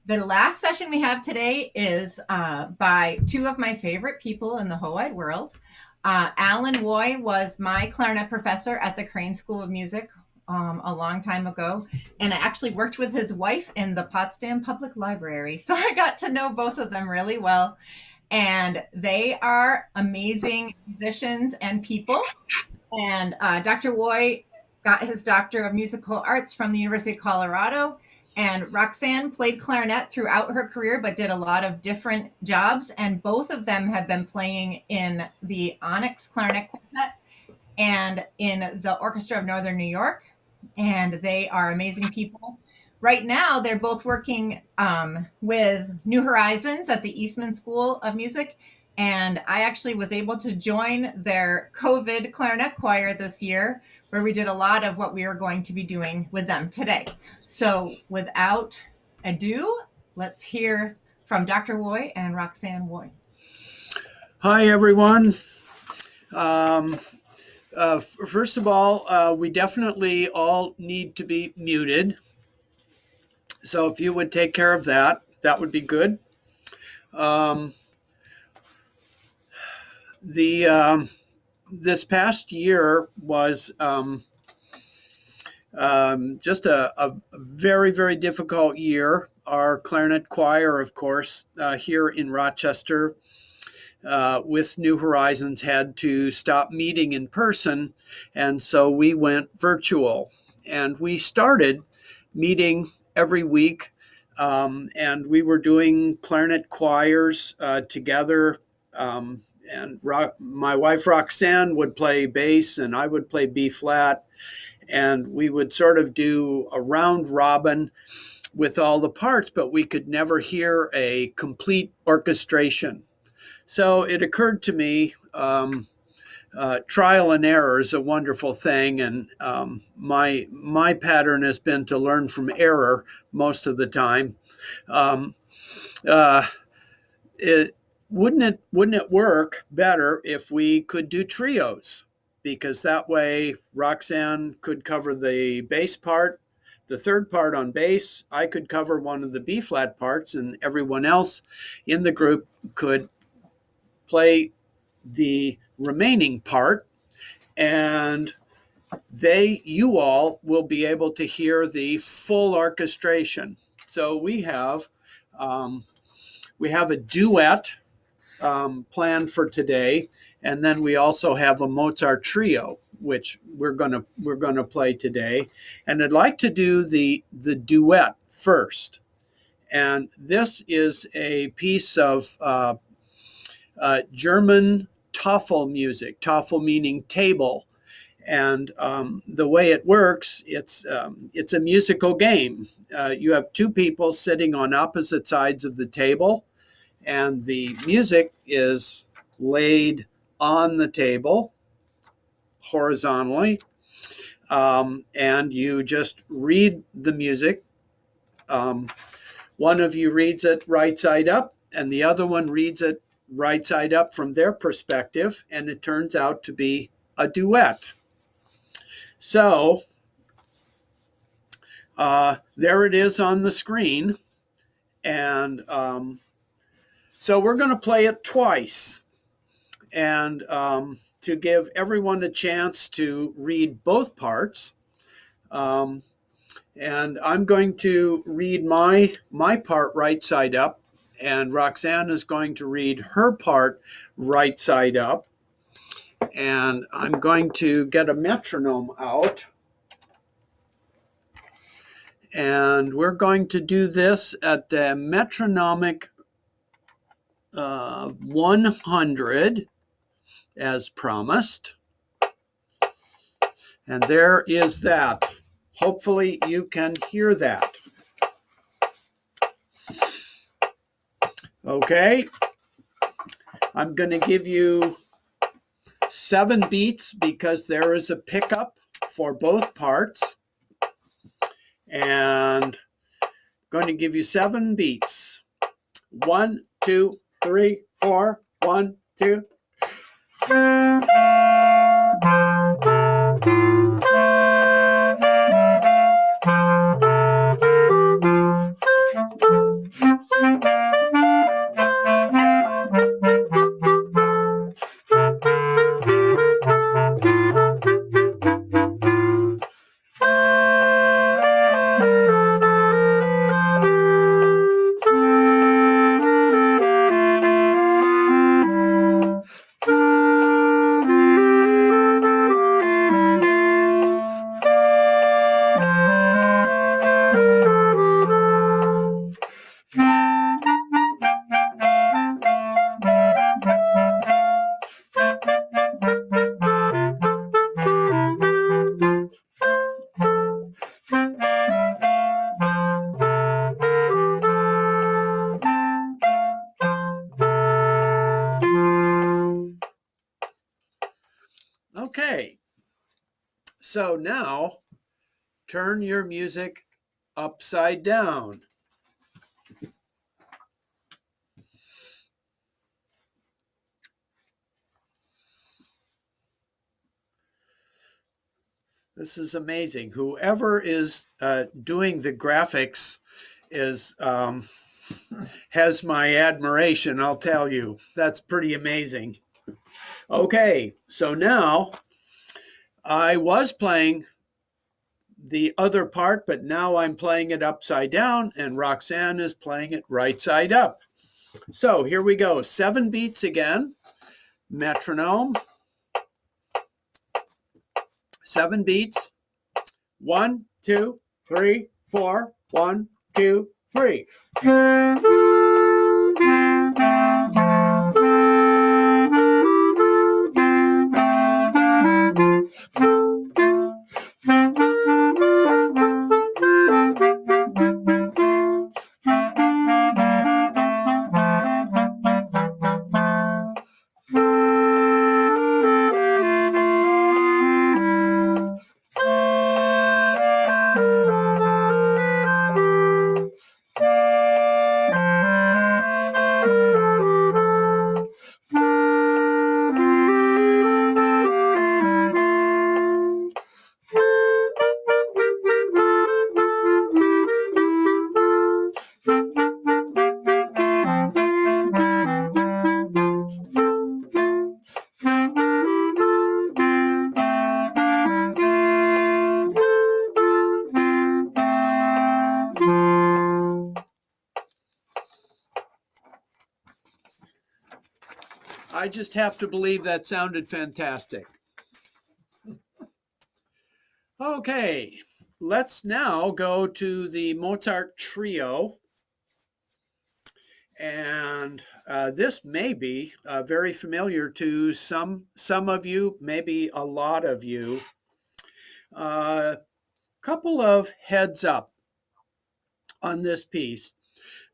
The last session we have today is by two of my favorite people in the whole wide world. Alan Roy was my clarinet professor at the Crane School of Music a long time ago, and I actually worked with his wife in the Potsdam Public Library. So I got to know both of them really well, and they are amazing musicians and people. And Dr. Roy got his Doctor of Musical Arts from the University of Colorado. And Roxanne played clarinet throughout her career, but did a lot of different jobs. And both of them have been playing in the Onyx Clarinet Quartet and in the Orchestra of Northern New York. And they are amazing people. Right now, they're both working with New Horizons at the Eastman School of Music. And I actually was able to join their COVID clarinet choir this year, where we did a lot of what we are going to be doing with them today. So without ado, let's hear from Dr. Roy and Roxanne Roy. Hi, everyone. First of all, we definitely all need to be muted. So if you would take care of that, that would be good. This past year was just a very, very difficult year. Our clarinet choir, of course, here in Rochester, with New Horizons, had to stop meeting in person, and so we went virtual. And we started meeting every week, and we were doing clarinet choirs together. My wife Roxanne would play bass, and I would play B flat, and we would sort of do a round robin with all the parts, but we could never hear a complete orchestration. So it occurred to me, trial and error is a wonderful thing, and my pattern has been to learn from error most of the time. Um, uh, wouldn't it work better if we could do trios? Because that way Roxanne could cover the bass part, the third part on bass. I could cover one of the B flat parts, and everyone else in the group could play the remaining part, and you all will be able to hear the full orchestration. So we have a duet planned for today, and then we also have a Mozart trio, which we're gonna play today. And I'd like to do the duet first. And this is a piece of German Tafel music, Tafel meaning table. And the way it works, it's a musical game. You have two people sitting on opposite sides of the table, and the music is laid on the table horizontally, and you just read the music. One of you reads it right side up, and the other one reads it right side up from their perspective, and it turns out to be a duet. So there it is on the screen, and so we're going to play it twice, and to give everyone a chance to read both parts. And I'm going to read my part right side up, and Roxanne is going to read her part right side up. And I'm going to get a metronome out. And we're going to do this at the metronomic 100 as promised. And there is that. Hopefully you can hear that. Okay. I'm going to give you 7 beats because there is a pickup for both parts. And I'm going to give you 7 beats. 1, 2, 3, 4. 1, 2. Okay, so now turn your music upside down. This is amazing. Whoever is doing the graphics is has my admiration, I'll tell you. That's pretty amazing. Okay, so now I was playing the other part, but now I'm playing it upside down, and Roxanne is playing it right side up. So here we go. 7 beats again. Metronome. 7 beats. 1, 2, 3, 4. 1, 2, 3. I just have to believe that sounded fantastic. Okay, let's now go to the Mozart Trio. And this may be very familiar to some of you, maybe a lot of you. Couple of heads up on this piece.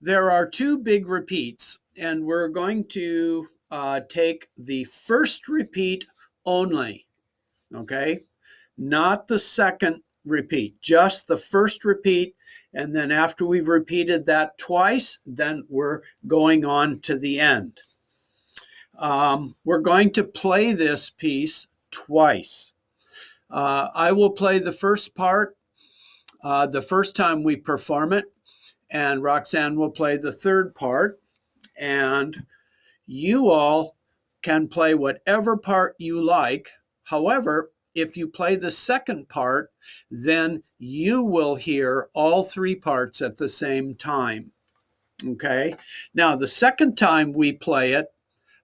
There are 2 big repeats, and we're going to take the first repeat only, okay? Not the second repeat, just the first repeat. And then after we've repeated that twice, then we're going on to the end. We're going to play this piece twice. I will play the first part the first time we perform it, and Roxanne will play the third part. And you all can play whatever part you like. However, if you play the second part, then you will hear all 3 parts at the same time. Okay? Now, the second time we play it,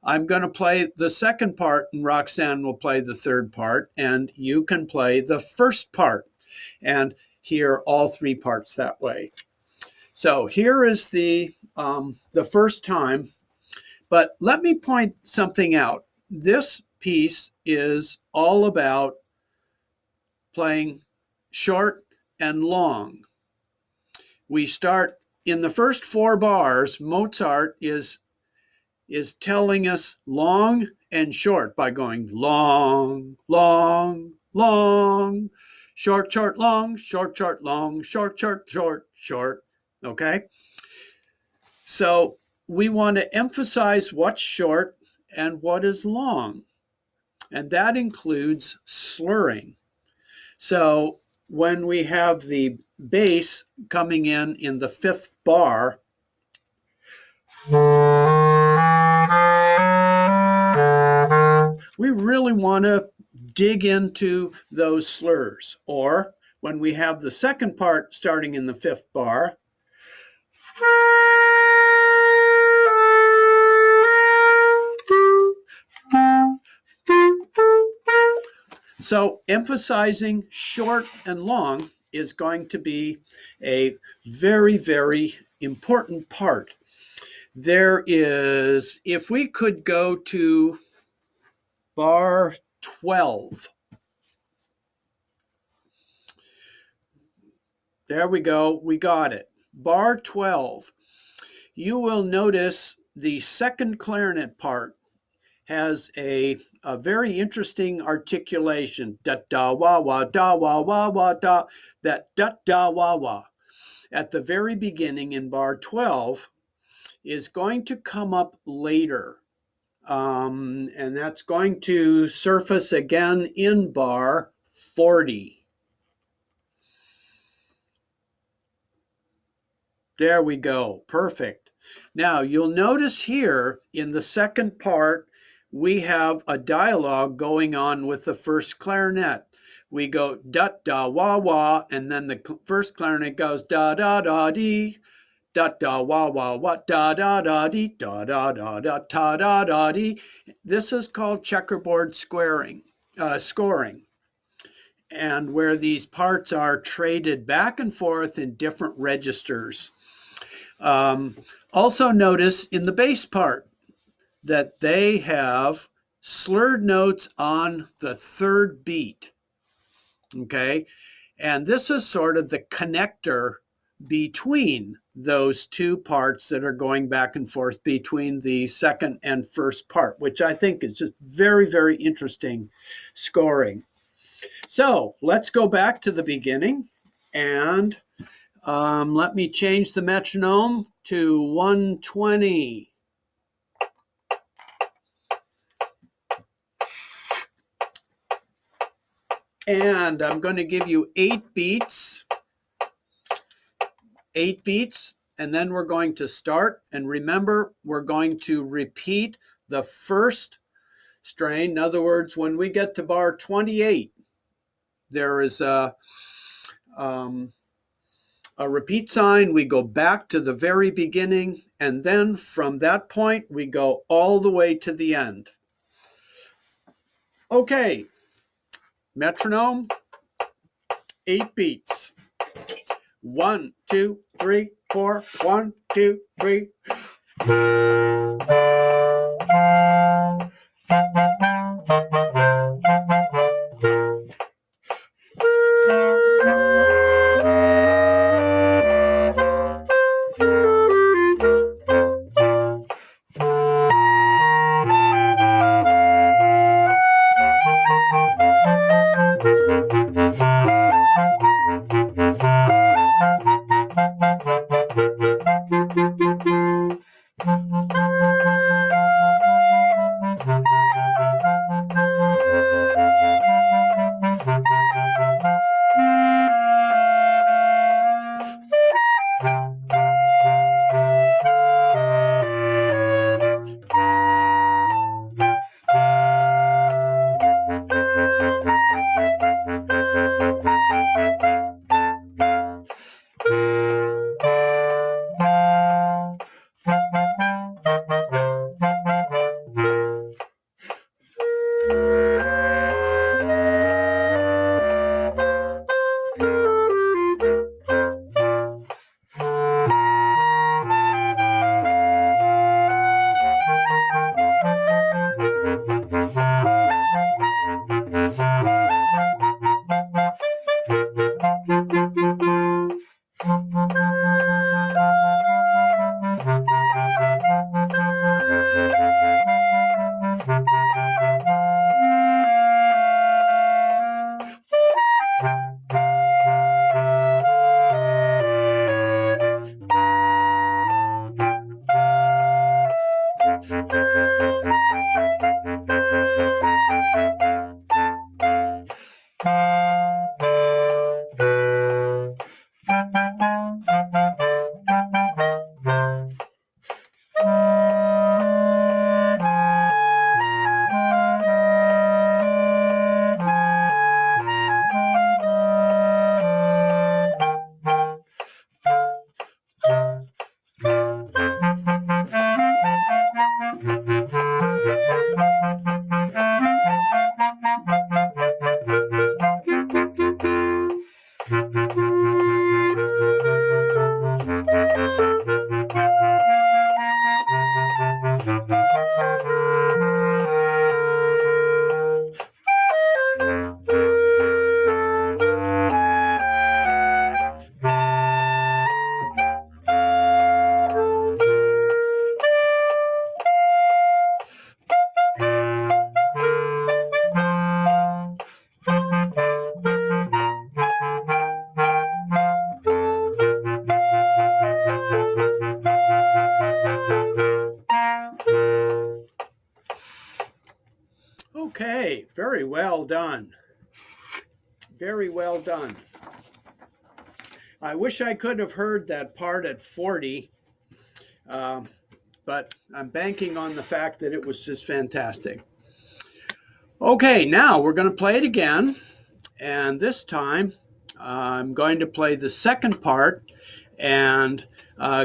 I'm going to play the second part, and Roxanne will play the third part, and you can play the first part and hear all 3 parts that way. So here is the first time. But let me point something out. This piece is all about playing short and long. We start in the first 4 bars. Mozart is telling us long and short by going long, long, long, short, short, long, short, short, long, short, short, short, short. Okay? So we want to emphasize what's short and what is long. And that includes slurring. So when we have the bass coming in the 5th bar, we really want to dig into those slurs. Or when we have the second part starting in the 5th bar, so emphasizing short and long is going to be a very, very important part. There is, if we could go to bar 12. There we go, we got it. Bar 12. You will notice the second clarinet part has a very interesting articulation. Da da wah wah da wah wah wah da. That da da wah wah at the very beginning in bar 12 is going to come up later. And that's going to surface again in bar 40. There we go. Perfect. Now you'll notice here in the second part, we have a dialogue going on with the first clarinet. We go da da wah wah, and then the first clarinet goes da da da dee, da da wah wah wah, da da da dee, da da da da ta da da dee. This is called checkerboard scoring, and where these parts are traded back and forth in different registers. Also notice in the bass part that they have slurred notes on the third beat. Okay, and this is sort of the connector between those two parts that are going back and forth between the second and first part, which I think is just very, very interesting scoring. So let's go back to the beginning, and let me change the metronome to 120. And I'm going to give you 8 beats. 8 beats, and then we're going to start. And remember, we're going to repeat the first strain. In other words, when we get to bar 28, there is a repeat sign. We go back to the very beginning, and then from that point, we go all the way to the end. Okay, metronome, 8 beats. 1, 2, 3, 4. 1, 2, 3. Okay, very well done. Very well done. I wish I could have heard that part at 40, but I'm banking on the fact that it was just fantastic. Okay, now we're going to play it again. And this time I'm going to play the second part and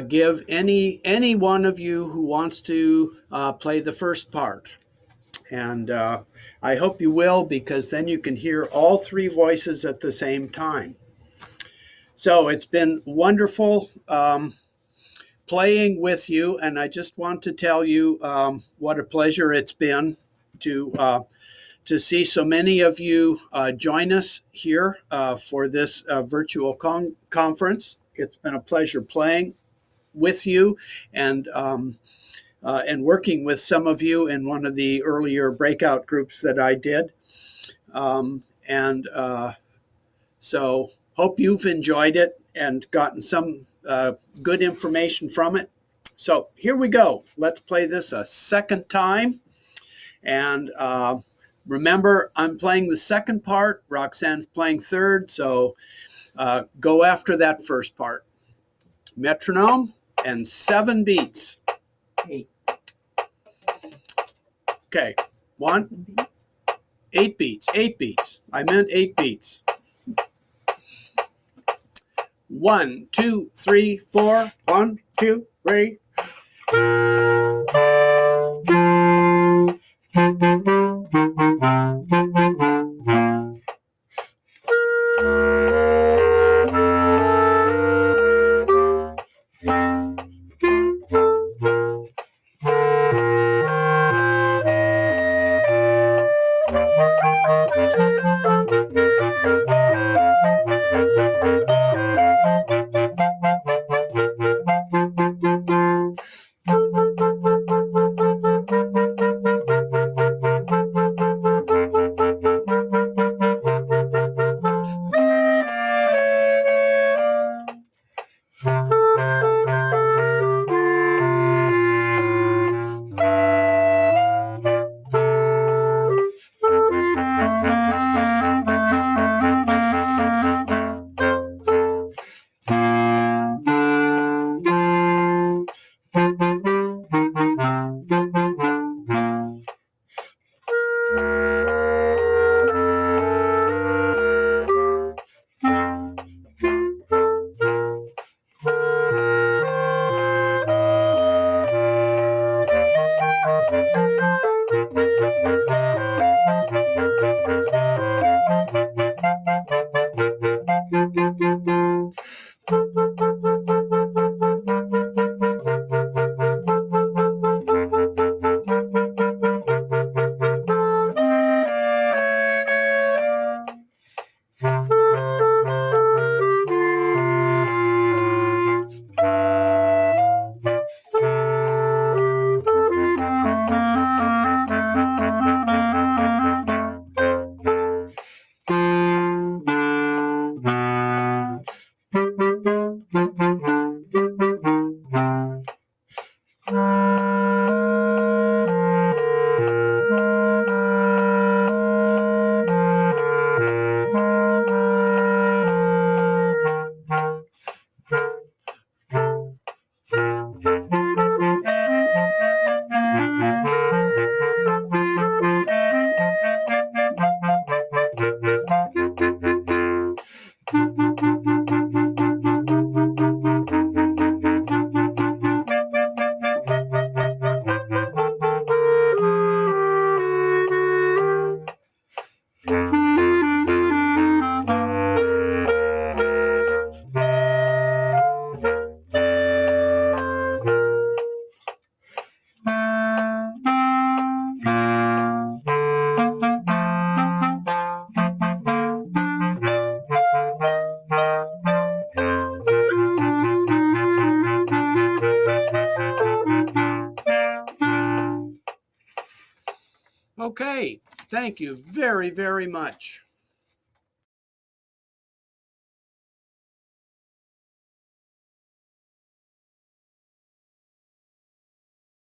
give any one of you who wants to play the first part. And I hope you will, because then you can hear all three voices at the same time. So it's been wonderful playing with you, and I just want to tell you what a pleasure it's been to see so many of you join us here for this virtual conference. It's been a pleasure playing with you and working with some of you in one of the earlier breakout groups that I did. So hope you've enjoyed it and gotten some good information from it. So here we go. Let's play this a second time. And remember, I'm playing the second part. Roxanne's playing third. So go after that first part. Metronome and 7 beats. 8. Okay. 8 beats. 8 beats. I meant 8 beats. 1, 2, 3, 4. 1, 2, 3. Okay, thank you very, very much.